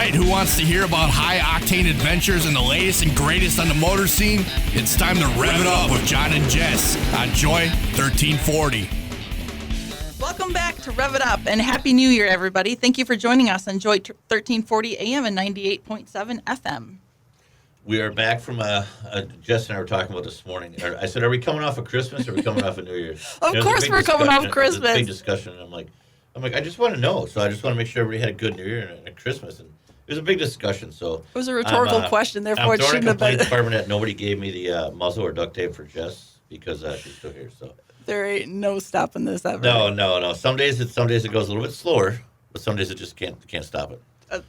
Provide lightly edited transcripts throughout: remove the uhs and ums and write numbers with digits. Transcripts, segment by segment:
right, who wants to hear about high-octane adventures and the latest and greatest on the motor scene? It's time to rev it up with John and Jess on Joy 1340. Welcome back to Rev It Up, and Happy New Year, everybody. Thank you for joining us on Joy 1340 AM and 98.7 FM. We are back from, Jess and I were talking about this morning. I said, are we coming off of Christmas or are we coming off of New Year's? Of course we're coming off Christmas. Big discussion, and I'm like, I just want to know. So I just want to make sure everybody had a good New Year and a Christmas. And it was a big discussion. So it was a rhetorical question, therefore it shouldn't have been. I'm throwing a complaint department that nobody gave me the muzzle or duct tape for Jess because she's still here. So there ain't no stopping this ever. No. Some days it goes a little bit slower, but some days it just can't stop it.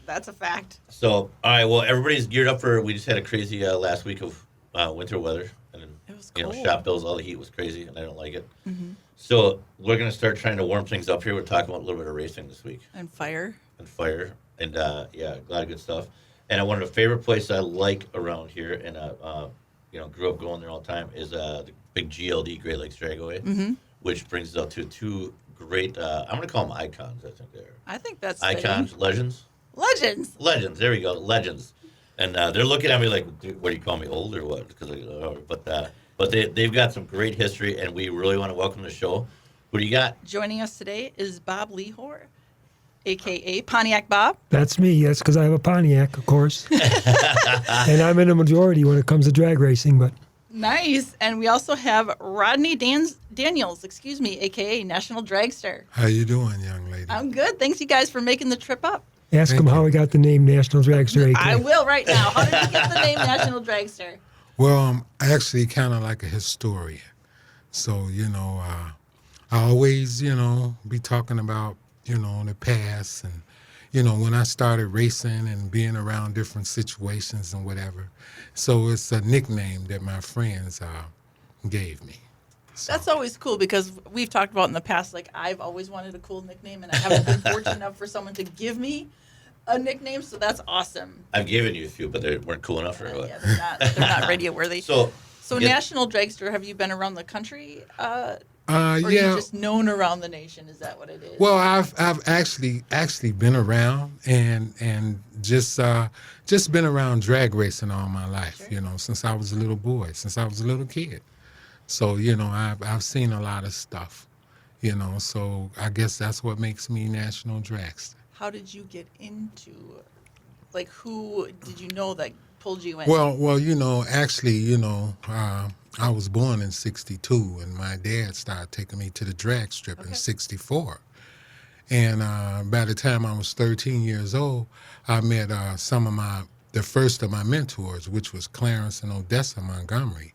That's a fact. So, all right, well, everybody's geared up we just had a crazy last week of winter weather. And it was cold. Shop bills, all the heat was crazy, and I don't like it. Mm-hmm. So we're going to start trying to warm things up here. We're talking about a little bit of racing this week. And fire. And a lot of good stuff. And one of the favorite places I like around here, and grew up going there all the time, is the big GLD, Great Lakes Dragway, which brings us up to two great, I'm going to call them icons, I think they're. I think that's icons, legends. Legends. There we go. Legends. And they're looking at me like, what do you call me, old or what? But they've got some great history, and we really want to welcome the show. Who do you got? Joining us today is Bob Lehor, a.k.a. Pontiac Bob. That's me, yes, because I have a Pontiac, of course. And I'm in a majority when it comes to drag racing. But nice. And we also have Rodney Daniels, a.k.a. National Dragster. How you doing, young lady? I'm good. Thanks, you guys, for making the trip up. Ask him how he got the name National Dragster. AK. I will right now. How did you get the name National Dragster? Well, I'm actually kind of like a historian. So, I always, be talking about, the past and, when I started racing and being around different situations and whatever. So it's a nickname that my friends gave me. So. That's always cool because we've talked about in the past, like I've always wanted a cool nickname and I haven't been fortunate enough for someone to give me a nickname, so that's awesome. I've given you a few, but they weren't cool enough for it. Yeah, they're not radio worthy. So National Dragster, have you been around the country? Or yeah. are you just known around the nation? Is that what it is? Well, I've actually been around and just been around drag racing all my life. Sure. Since I was a little boy, since I was a little kid. So I've seen a lot of stuff. So I guess that's what makes me National Dragster. How did you get into, who did you know that pulled you in? Well, actually, I was born in 62, and my dad started taking me to the drag strip in 64. And by the time I was 13 years old, I met the first of my mentors, which was Clarence and Odessa Montgomery.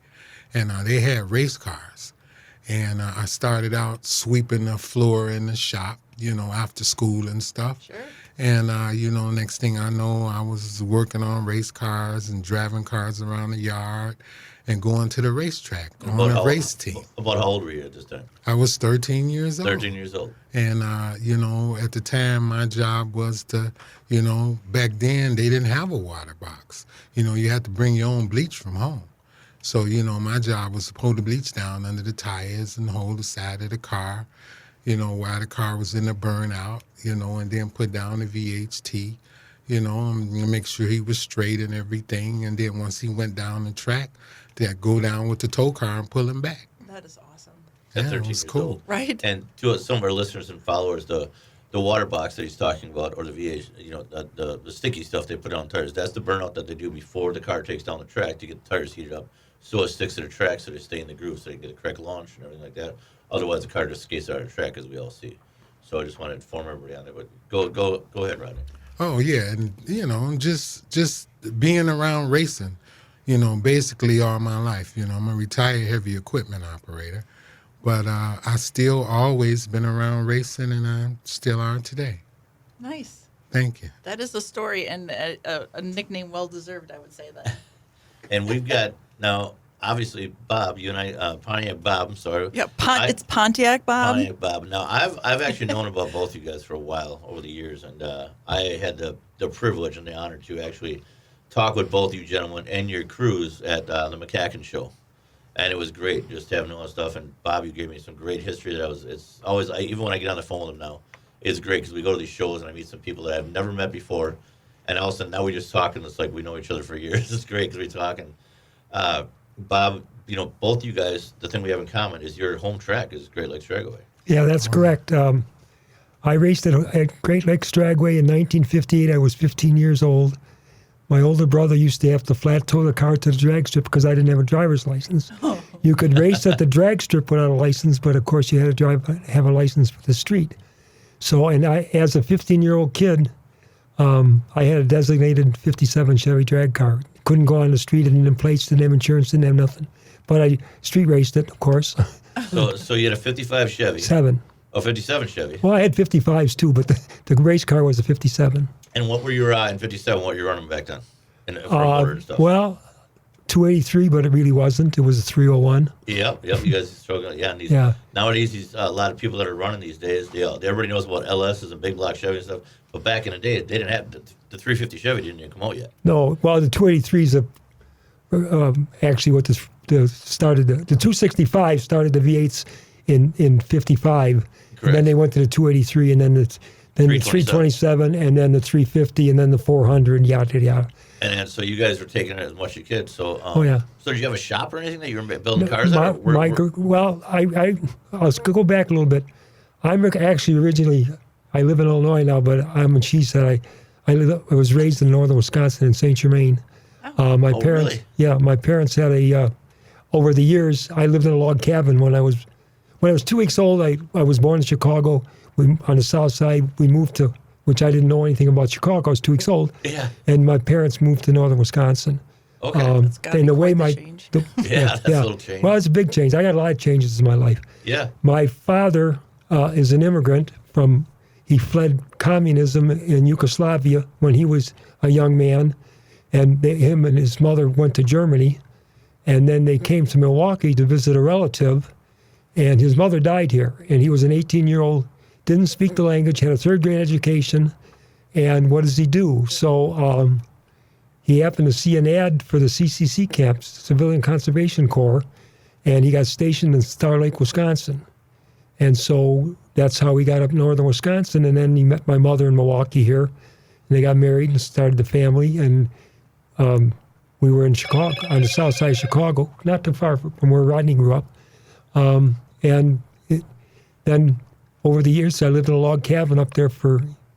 And they had race cars. And I started out sweeping the floor in the shop, after school and stuff. Sure. And, next thing I know, I was working on race cars and driving cars around the yard and going to the racetrack on a race team. About how old were you at this time? I was 13 years old. 13 years old. And, at the time, my job was to, back then, they didn't have a water box. You had to bring your own bleach from home. So, my job was to pull the bleach down under the tires and hold the side of the car, while the car was in the burnout, and then put down the VHT, and make sure he was straight and everything. And then once he went down the track, then go down with the tow car and pull him back. That is awesome. At 13 it was years cool. old. Right. And to some of our listeners and followers, the water box that he's talking about, or the VH, the sticky stuff they put on tires, that's the burnout that they do before the car takes down the track to get the tires heated up. So it sticks to the track so they stay in the groove so they get a correct launch and everything like that. Otherwise, the car just skates out of the track, as we all see. So I just want to inform everybody on that. But go ahead, Rodney. Oh, yeah. And, just being around racing, basically all my life. I'm a retired heavy equipment operator. But I still always been around racing, and I still are today. Nice. Thank you. That is a story and a nickname well-deserved, I would say that. And we've got now, obviously, Bob, you and I, Pontiac Bob, I'm sorry. Yeah, it's Pontiac Bob. Pontiac Bob. Now, I've actually known about both you guys for a while over the years, and I had the privilege and the honor to actually talk with both you gentlemen and your crews at the McCacken show. And it was great just having all that stuff. And Bob, you gave me some great history it's always, even when I get on the phone with them now, it's great because we go to these shows and I meet some people that I've never met before. And all of a sudden, now we just talking. It's like we know each other for years. It's great because we're talking. Bob, both you guys, the thing we have in common is your home track is Great Lakes Dragway. Yeah, that's correct. I raced at Great Lakes Dragway in 1958. I was 15 years old. My older brother used to have to flat tow the car to the drag strip because I didn't have a driver's license. Oh. You could race at the drag strip without a license, but of course you had to have a license for the street. So, and I, as a 15-year-old kid, I had a designated 57 Chevy drag car. Couldn't go on the street, it didn't have plates, didn't have insurance, didn't have nothing. But I street raced it, of course. So you had a 55 Chevy. 7. Oh, 57 Chevy. Well, I had 55s too, but the race car was a 57. And what were you in 57? What were you running back then? For motor and stuff. Well, 283, but it really wasn't. It was a 301. Yep. You guys are struggling. Yeah. Yeah. Nowadays, a lot of people that are running these days, everybody knows about LSs and big block Chevy and stuff. But back in the day, they didn't have the 350 Chevy didn't even come out yet. No, well, the 283 is actually what started the 265 started the V8s in 55. Correct. And then they went to the 283, and then the 327, and then the 350, and then the 400, yada yada. And so you guys were taking it as much as you could. So, Oh yeah. So did you have a shop or anything that you were building cars My, at? well, I'll go back a little bit. I'm actually originally, I live in Illinois now, but I'm in Cheesehead. I was raised in northern Wisconsin in St. Germain. My parents, really? Yeah, my parents had over the years, I lived in a log cabin when I was 2 weeks old. I was born in Chicago. On the south side, we moved to, which I didn't know anything about Chicago. I was 2 weeks old. Yeah. And my parents moved to northern Wisconsin. Okay. That's gotta be quite the change. That's a little change. Well, it's a big change. I got a lot of changes in my life. Yeah. My father is an immigrant he fled communism in Yugoslavia when he was a young man. And him and his mother went to Germany. And then they came to Milwaukee to visit a relative. And his mother died here. And he was an 18-year-old, didn't speak the language, had a third-grade education. And what does he do? So he happened to see an ad for the CCC camps, Civilian Conservation Corps, and he got stationed in Star Lake, Wisconsin. And so that's how he got up northern Wisconsin. And then he met my mother in Milwaukee here. And they got married and started the family. And we were in Chicago, on the south side of Chicago, not too far from where Rodney grew up. Then over the years, I lived in a log cabin up there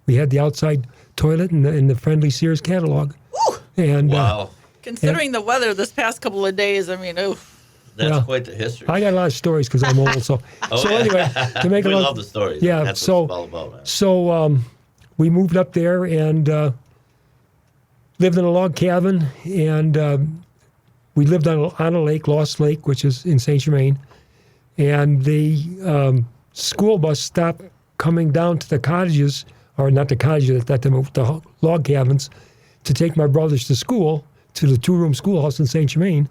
we had the outside toilet and the friendly Sears catalog. Woo! And Wow. Considering the weather this past couple of days, I mean, oof. That's quite the history. I got a lot of stories because I'm old. So anyway, to make we it love the stories. Yeah. That's So what it's all about, man. so we moved up there and lived in a log cabin, and we lived on a lake, Lost Lake, which is in St. Germain. And the school bus stopped coming down to the cottages, or not the cottages, the log cabins, to take my brothers to school, to the 2-room schoolhouse in St. Germain.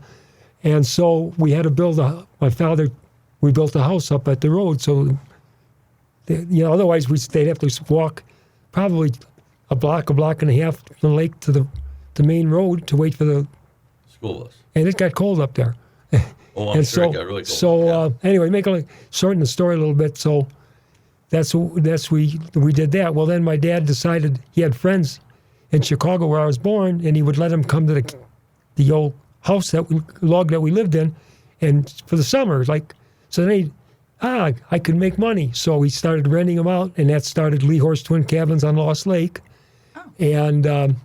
And so we had to we built a house up at the road. So, otherwise they'd have to walk probably a block and a half from the lake to the main road to wait for the School bus. And it got cold up there. Oh, I'm sure it got really cold. So anyway, shorten the story a little bit. So we did that. Well, then my dad decided he had friends in Chicago where I was born, and he would let them come to the old house log that we lived in, and for the summer, so then I could make money. So we started renting them out, and that started Lehor's Twin Cabins on Lost Lake. Oh. And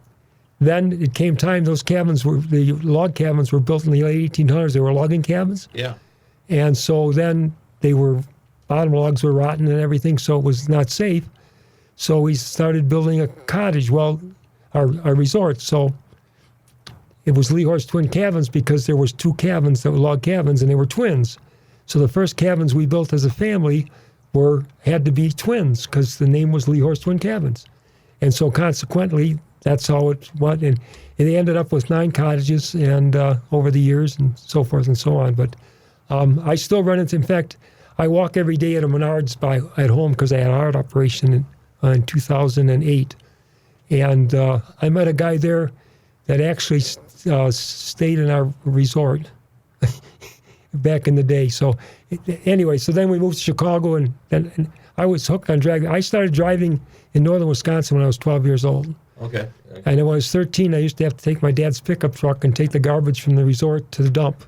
then it came time, the log cabins were built in the late 1800s. They were logging cabins. Yeah. And so then bottom logs were rotten and everything, so it was not safe. So we started building a cottage, our resort. So it was Lehor's Twin Cabins because there was 2 cabins that were log cabins, and they were twins. So the first cabins we built as a family had to be twins because the name was Lehor's Twin Cabins. And so consequently, that's how it went. And they ended up with 9 cottages and over the years and so forth and so on. But I still run into, in fact, I walk every day at a Menards at home because I had a heart operation in 2008. And I met a guy there that actually stayed in our resort back in the day. So anyway, so then we moved to Chicago, and I was hooked on drag. I started driving in northern Wisconsin when I was 12 years old. Okay. And when I was 13, I used to have to take my dad's pickup truck and take the garbage from the resort to the dump.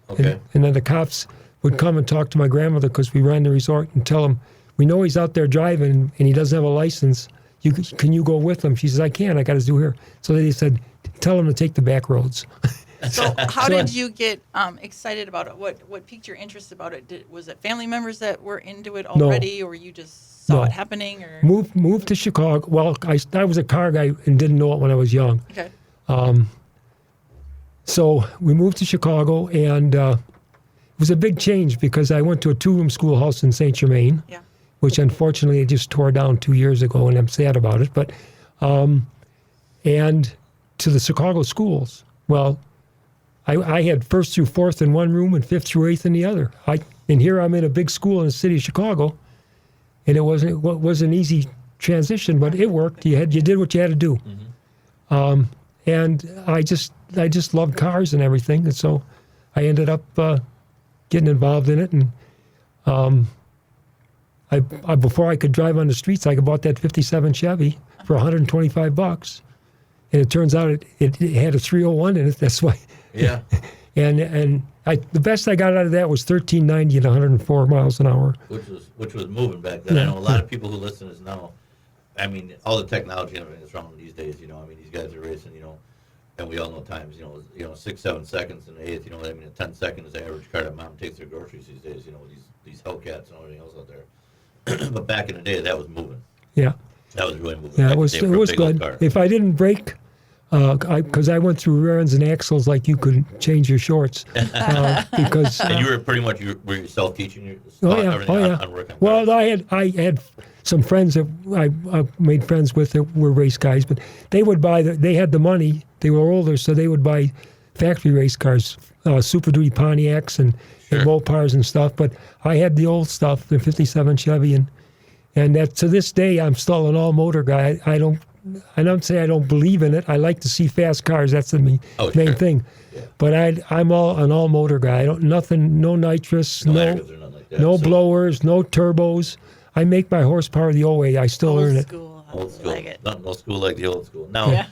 Okay. And then the cops would come and talk to my grandmother because we ran the resort and tell them, we know he's out there driving and he doesn't have a license. Can you go with him? She says, I can. I got to do here. So they said, tell him to take the back roads. So how did you get excited about it? What piqued your interest about it? Was it family members that were into it already, or you just saw it happening? Or moved to Chicago. Well, I was a car guy and didn't know it when I was young. Okay. So we moved to Chicago, and it was a big change because I went to a 2-room schoolhouse in St. Germain, Yeah. which unfortunately it just tore down 2 years ago, and I'm sad about it. But and to the Chicago schools. Well, I had 1st through 4th in one room and 5th through 8th in the other. And here I'm in a big school in the city of Chicago, and it was an easy transition, but it worked. You did what you had to do. Mm-hmm. And I just loved cars and everything, and so I ended up getting involved in it. And I before I could drive on the streets, I bought that '57 Chevy for $125, and it turns out it had a 301 in it. That's why. Yeah. And the best I got out of that was 1390 at 104 miles an hour. Which was moving back then. Yeah. I know a lot of people who listen is now. I mean, all the technology and everything that's wrong these days. I mean, these guys are racing. And we all know times. 6, 7 seconds in the eighth. I mean, a 10 second is the average car that mom takes their groceries these days. These Hellcats and everything else out there. But back in the day, that was moving. Yeah. That was really moving. Yeah, Back it was in the day for a big old good. car. If I didn't brake, because I went through rear ends and axles like you could change your shorts. Because And you were pretty much were you self-teaching everything on work on Well, cars? I had some friends that I made friends with that were race guys, but they would buy they had the money. They were older, so they would buy factory race cars, Super Duty Pontiacs and Mopars and stuff. But I had the old stuff, the '57 Chevy, and that to this day I'm still an all motor guy. I don't say I don't believe in it. I like to see fast cars. That's the main thing. Yeah. But I'm an all motor guy. No nitrous, No additives or nothing like that. no blowers, no turbos. I make my horsepower the old way. I still earn it. Old school. Like it. Not no school like the old school. Now,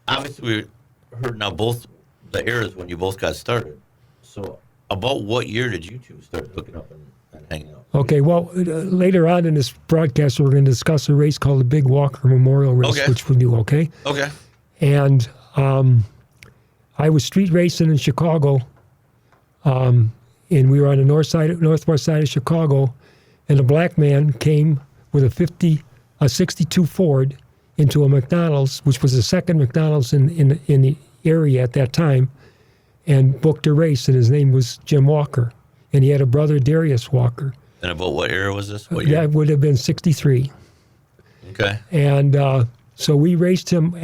obviously, we heard now both the eras when you both got started. So, about what year did you two start hooking up and hanging out? Okay, well, later on in this broadcast, we're going to discuss a race called the Big Walker Memorial Race, which we do, okay? Okay. And I was street racing in Chicago, and we were on the northwest side of Chicago, and a black man came with a 62 Ford into a McDonald's, which was the second McDonald's in the area at that time, and booked a race, and his name was Jim Walker, and he had a brother, Darius Walker. And about what era was this? What year? That would have been 63. Okay. And so we raced him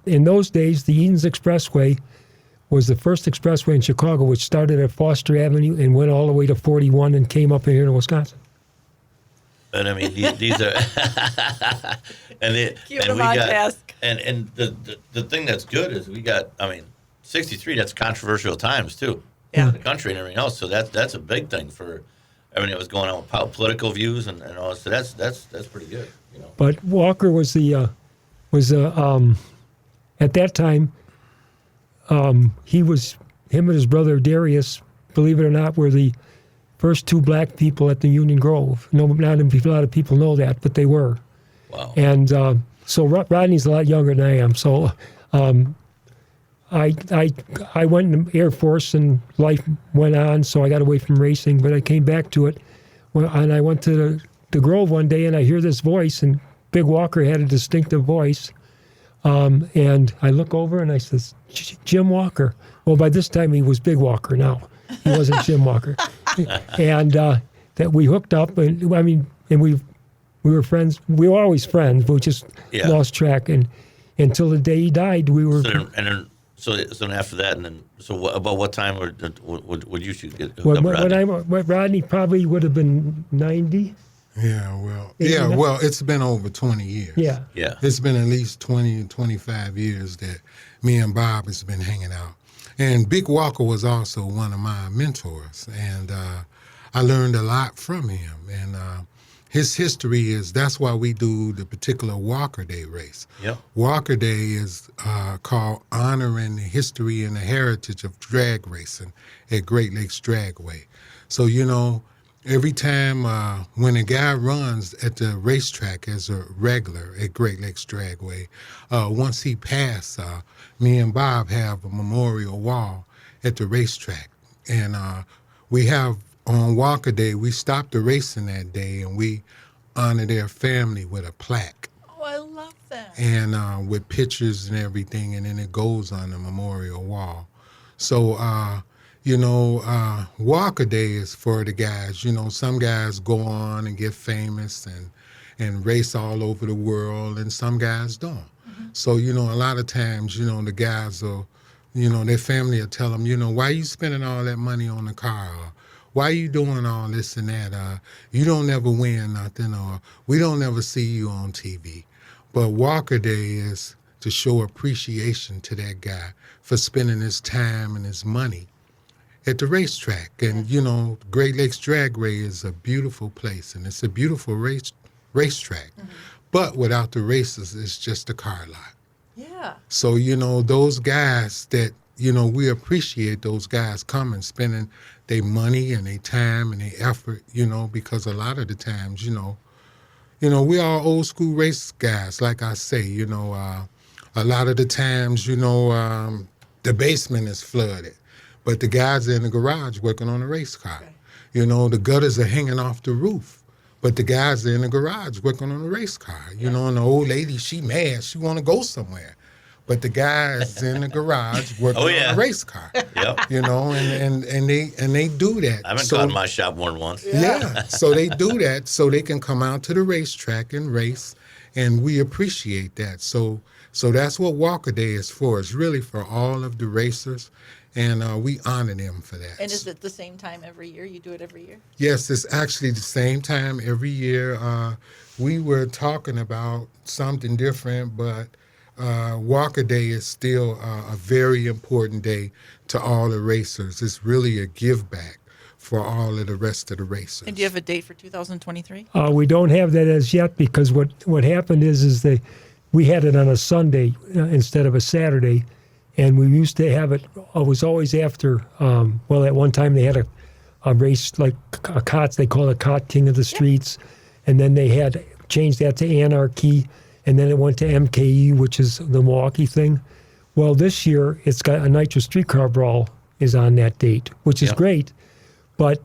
in those days, the Edens Expressway was the first expressway in Chicago, which started at Foster Avenue and went all the way to 41 and came up in here to Wisconsin. And I mean, these are, and we got, and the thing that's good is we got, 63, that's controversial times too. Yeah. In the country and everything else. So that's a big thing for everything that was going on with political views and all. So that's pretty good. But Walker was at that time, him and his brother Darius, believe it or not, were the first two black people at the Union Grove. No, not a lot of people know that, but they were. Wow. And so Rodney's a lot younger than I am. So I went in the Air Force and life went on, so I got away from racing, but I came back to it. And I went to the Grove one day and I hear this voice, and Big Walker had a distinctive voice. And I look over and I says, Jim Walker. Well, by this time he was Big Walker now. He wasn't Jim Walker. And that we hooked up, and we were friends. We were always friends, but we just lost track. And until the day he died, we were. So then after that, and then about what time would you shoot get hooked when up, Rodney probably would have been 90. Yeah, well, it's been over 20 years. Yeah. It's been at least 20, 25 years that me and Bob has been hanging out. And Big Walker was also one of my mentors, and I learned a lot from him. And his history is, that's why we do the particular Walker Day race. Yep. Walker Day is called honoring the history and the heritage of drag racing at Great Lakes Dragway. So, you know, every time when a guy runs at the racetrack as a regular at Great Lakes Dragway, once he passed, me and Bob have a memorial wall at the racetrack. And we have, on Walker Day, we stop the racing that day and we honor their family with a plaque. Oh, I love that. And with pictures and everything, and then it goes on the memorial wall. So, you know, Walker Day is for the guys. You know, some guys go on and get famous and race all over the world, and some guys don't. Mm-hmm. So, you know, a lot of times, you know, the guys will, you know, their family will tell them, you know, why are you spending all that money on the car? Or, why are you doing all this and that? You don't ever win nothing, or we don't ever see you on TV. But Walker Day is to show appreciation to that guy for spending his time and his money at the racetrack. And, you know, Great Lakes Dragway is a beautiful place, and it's a beautiful racetrack. Mm-hmm. But without the races, it's just a car lot. Yeah. So, you know, those guys that, you know, we appreciate those guys coming, spending their money and their time and their effort, you know, because a lot of the times, you know, we are old school race guys, like I say, you know, a lot of the times, you know, the basement is flooded, but the guys are in the garage working on a race car. Okay. You know, the gutters are hanging off the roof, but the guys are in the garage working on a race car. You know, and the old lady, she mad, she want to go somewhere. But the guys in the garage working on a race car. Yep. You know, and they do that. I've been caught in my shop more than once. Yeah. So they do that so they can come out to the racetrack and race, and we appreciate that. So that's what Walker Day is for. It's really for all of the racers, and we honor them for that. And is it the same time every year? You do it every year? Yes, it's actually the same time every year. We were talking about something different, but Walker Day is still a very important day to all the racers. It's really a give back for all of the rest of the racers. And do you have a date for 2023? We don't have that as yet, because what happened is we had it on a Sunday instead of a Saturday, and we used to have it. It was always after. Well, at one time they had a race like a COTS. They call it COT King of the Streets, and then they had changed that to Anarchy. And then it went to MKE, which is the Milwaukee thing. Well, this year, it's got a Nitro Streetcar Brawl is on that date, which is great. But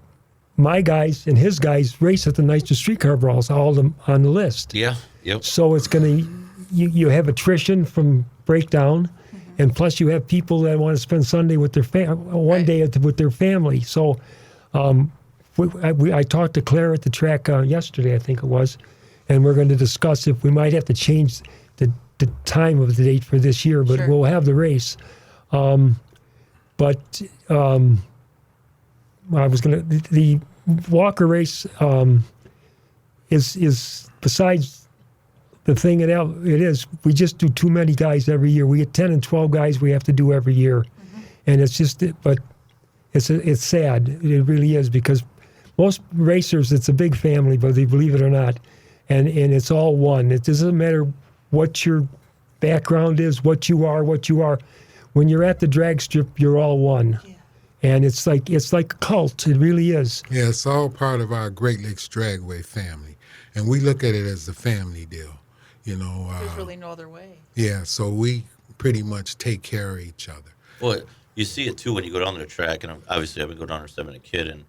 my guys and his guys race at the Nitro Streetcar Brawls, all of them on the list. Yeah, yep. So it's going to, you have attrition from breakdown, and plus you have people that want to spend Sunday with their one day with their family. So I talked to Claire at the track yesterday, I think it was, and we're going to discuss if we might have to change the time of the date for this year, but we'll have the race. I was going to, the Walker race is besides the thing it is, we just do too many guys every year. We get 10 and 12 guys we have to do every year. Mm-hmm. And it's just, but it's sad. It really is, because most racers, it's a big family, whether you believe it or not. And it's all one. It doesn't matter what your background is, what you are. When you're at the drag strip, you're all one. Yeah. And it's like a cult. It really is. Yeah, it's all part of our Great Lakes Dragway family. And we look at it as a family deal. You know, there's really no other way. Yeah, so we pretty much take care of each other. Well, you see it too when you go down the track, and obviously I've been going down there since I've been a kid, and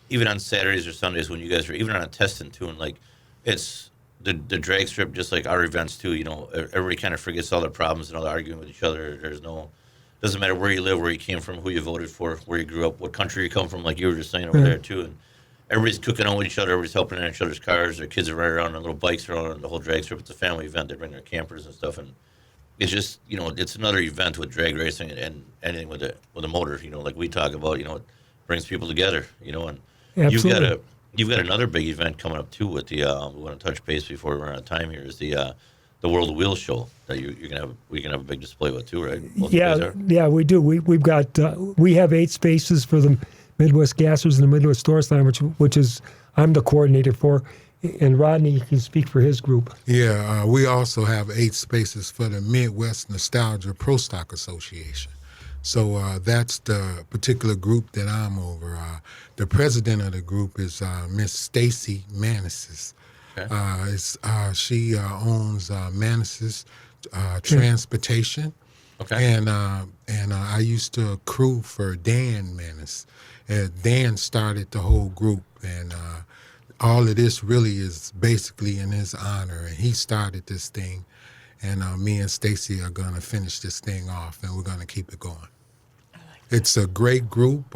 even on Saturdays or Sundays when you guys are even on a testing too, and like it's the drag strip, just like our events too. You know, everybody kind of forgets all their problems and all the arguing with each other. Doesn't matter where you live, where you came from, who you voted for, where you grew up, what country you come from, like you were just saying over there too, and everybody's cooking on with each other, everybody's helping in each other's cars, their kids are riding around on little bikes around on the whole drag strip. It's a family event. They bring their campers and stuff, and it's just, you know, it's another event with drag racing and anything with a motor, you know, like we talk about, you know, it brings people together, you know, and Absolutely. you've got another big event coming up too with the we want to touch base before we run out of time here, is the World Wheel Show that we can have a big display with too, right? Yeah, we do. We've got we have 8 spaces for the Midwest Gassers and the Midwest Storage Line, which is I'm the coordinator for, and Rodney can speak for his group. Yeah, we also have 8 spaces for the Midwest Nostalgia Pro Stock Association. So that's the particular group that I'm over. The president of the group is Miss Stacy Manises. Okay. She owns Manises Transportation. Okay. And I used to crew for Dan Manis. Dan started the whole group, and all of this really is basically in his honor. And he started this thing, and me and Stacy are going to finish this thing off, and we're going to keep it going. It's a great group.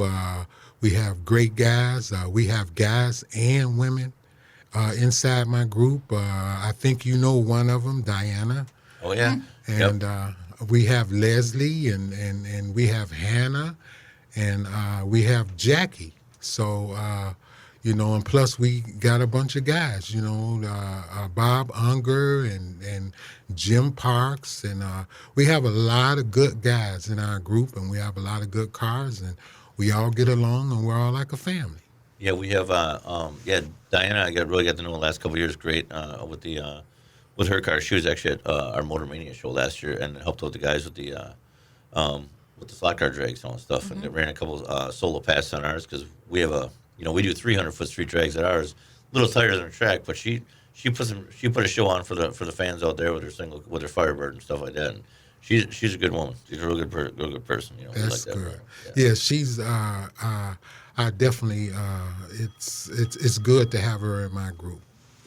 We have great guys. We have guys and women inside my group. I think you know one of them, Diana. Oh, yeah. And we have Leslie, and we have Hannah, and we have Jackie. So, and plus we got a bunch of guys, Bob Unger and Jim Parks. And we have a lot of good guys in our group, and we have a lot of good cars, and we all get along, and we're all like a family. Yeah, we have, Diana, I really got to know in the last couple of years, great with her car. She was actually at our Motor Mania show last year and helped out the guys with the slot car drags and all that stuff. Mm-hmm. And they ran a couple solo passes on ours because we have we do 300-foot street drags at ours, little tighter than a track. But she put a show on for the fans out there with her Firebird and stuff like that. And she's a good woman. She's a real good person. That's like that. good. Yeah, she's. I definitely. It's good to have her in my group.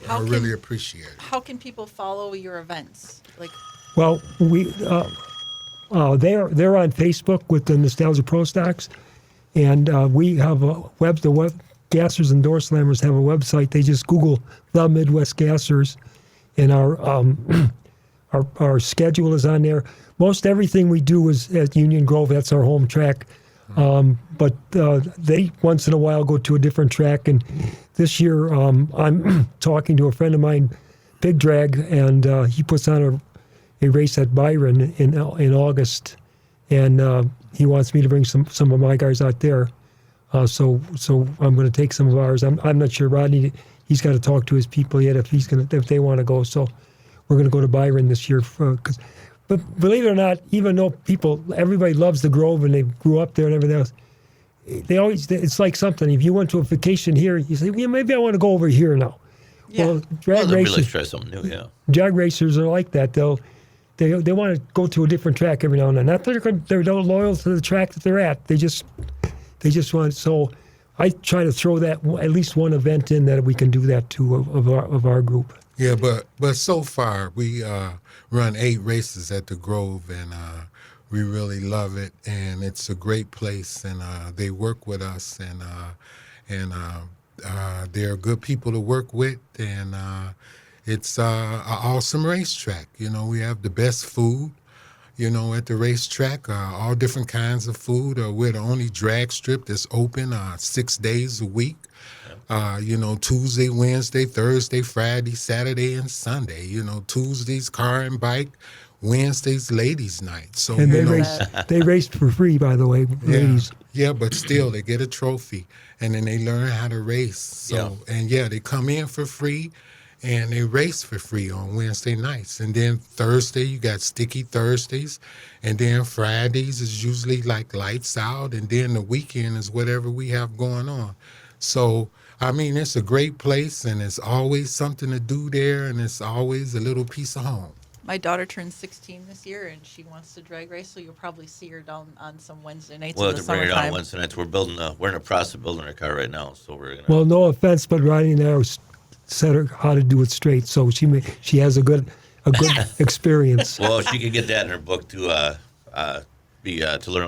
I really appreciate it. How can people follow your events? Well, they're on Facebook with the Nostalgia Pro Stocks, and we have the Gassers and Door Slammers have a website. They just Google the Midwest Gassers, and our schedule is on there. Most everything we do is at Union Grove. That's our home track. But they once in a while go to a different track, and this year I'm talking to a friend of mine, Big Drag, and he puts on a race at Byron in August, and he wants me to bring some of my guys out there. So I'm going to take some of ours. I'm not sure Rodney. He's got to talk to his people yet if they want to go. So we're going to go to Byron this year But believe it or not, even though everybody loves the Grove and they grew up there and everything else, it's like something. If you went to a vacation here, you say, yeah, maybe I want to go over here now. Yeah. Well, drag racers, really try something new, yeah. Drag racers are like that. They want to go to a different track every now and then. Not that they're loyal to the track that they're at. They just want. So I try to throw that at least one event in that we can do that too of our group. Yeah, but so far we run 8 races at the Grove, and we really love it, and it's a great place, and they work with us, and they're good people to work with, and it's an awesome racetrack. We have the best food, at the racetrack, all different kinds of food. We're the only drag strip that's open 6 days a week. Tuesday, Wednesday, Thursday, Friday, Saturday, and Sunday. Tuesdays, car and bike. Wednesdays, ladies' night. So and they race for free, by the way, ladies. Yeah, but still they get a trophy, and then they learn how to race. So they come in for free, and they race for free on Wednesday nights. And then Thursday you got Sticky Thursdays, and then Fridays is usually like lights out, and then the weekend is whatever we have going on. So it's a great place, and it's always something to do there, and it's always a little piece of home. My daughter turns 16 this year, and she wants to drag race, so you'll probably see her down on some Wednesday nights in the summertime. Bring her down Wednesday nights. We're in the process of building her car right now, so we're going to... Well, no offense, but Rodney and I said her how to do it straight, so she has a good experience. Well, she could get that in her book to learn how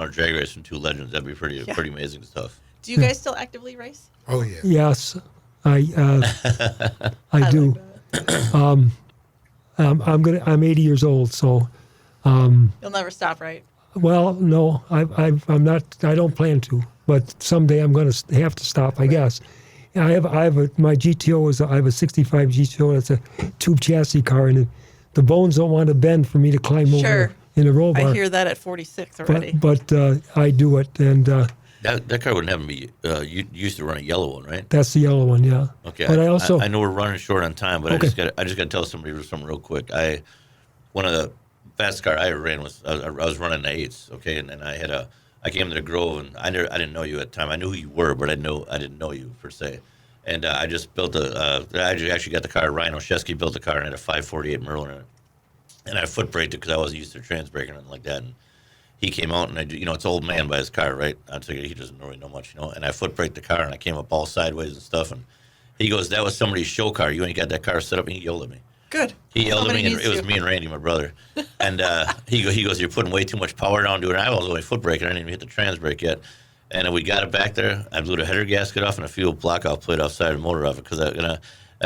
to drag race from 2 legends. That'd be pretty amazing stuff. Do you guys still actively race? Oh yeah. Yes, I do. I'm 80 years old, so. You'll never stop, right? Well, no, I'm not. I don't plan to, but someday I'm going to have to stop, I guess. I have my GTO I have a '65 GTO. It's a tube chassis car, and the bones don't want to bend for me to climb over in a roll bar. I hear that at 46 already. But I do it, and That car wouldn't have me. You used to run a yellow one, right? That's the yellow one, yeah. Okay. But I know we're running short on time, but Okay. I just got to tell somebody something real quick. One of the fastest car I ever ran was I was running the 8s. Okay, and I came to the Grove, and I didn't know you at the time. I knew who you were, but I didn't know you per se. And I just built I actually got the car. Ryan Oshesky built the car and had a 548 Merlin in it. And I foot braked it because I wasn't used to trans braking or anything like that. And he came out, and it's old man by his car, right? I figured he doesn't really know much, And I foot braked the car, and I came up all sideways and stuff. And he goes, "That was somebody's show car. You ain't got that car set up." And he yelled at me. Good. He yelled Somebody at me, and it was me and Randy, my brother. And he goes, "You're putting way too much power down to it." And I was only foot braking. I didn't even hit the trans brake yet. And then we got it back there. I blew the header gasket off and a fuel blockout plate offside the motor off it because and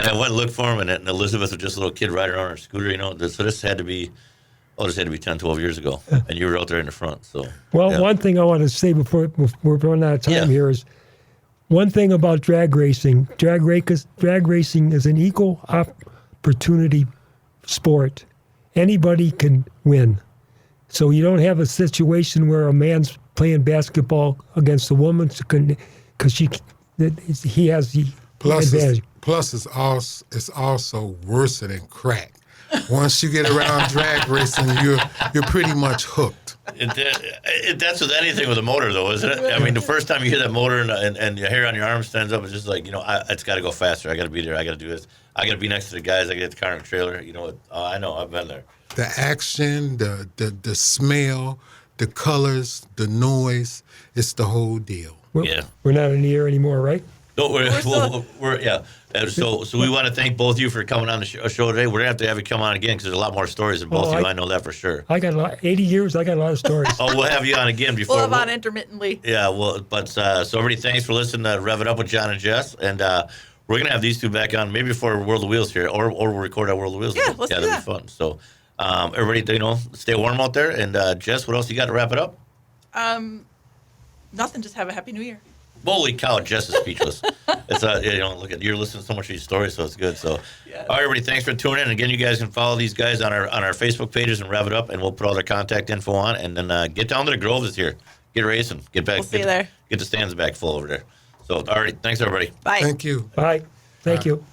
I went and looked for him. And Elizabeth was just a little kid riding around her scooter, So this had to be 10, 12 years ago. And you were out there in the front. So One thing I want to say before we're running out of time here is one thing about drag racing. Drag racing is an equal opportunity sport. Anybody can win. So you don't have a situation where a man's playing basketball against a woman because he has the advantage. Plus, it's also worse than crack. Once you get around drag racing, you're pretty much hooked. That's with anything with a motor, though, isn't it? I mean, the first time you hear that motor and your hair on your arm stands up, it's just like, it's got to go faster. I got to be there. I got to do this. I got to be next to the guys. I got to get the car in the trailer. I know. I've been there. The action, the smell, the colors, the noise, it's the whole deal. We're not in the air anymore, right? No, we're. So we want to thank both of you for coming on the show today. We're going to have you come on again because there's a lot more stories than both of you. I know that for sure. I got 80 years. I got a lot of stories. We'll have you on again before. We'll have on intermittently. Yeah, so everybody, thanks for listening to Rev It Up with John and Jess. And we're going to have these two back on maybe before World of Wheels here, or we'll record our World of Wheels. Yeah, let's do that. That'll be fun. So everybody, stay warm out there. And Jess, what else you got to wrap it up? Nothing. Just have a happy New Year. Holy cow, Jess is speechless. It's you're listening to so much of these stories, so it's good. So, all right, everybody, thanks for tuning in. Again, you guys can follow these guys on our Facebook pages and Rev It Up, and we'll put all their contact info on. And then get down to the Grove this year, get racing, get back. We'll see you there. Get the stands back full over there. So, all right, thanks everybody. Bye. Thank you. Bye. Thank you.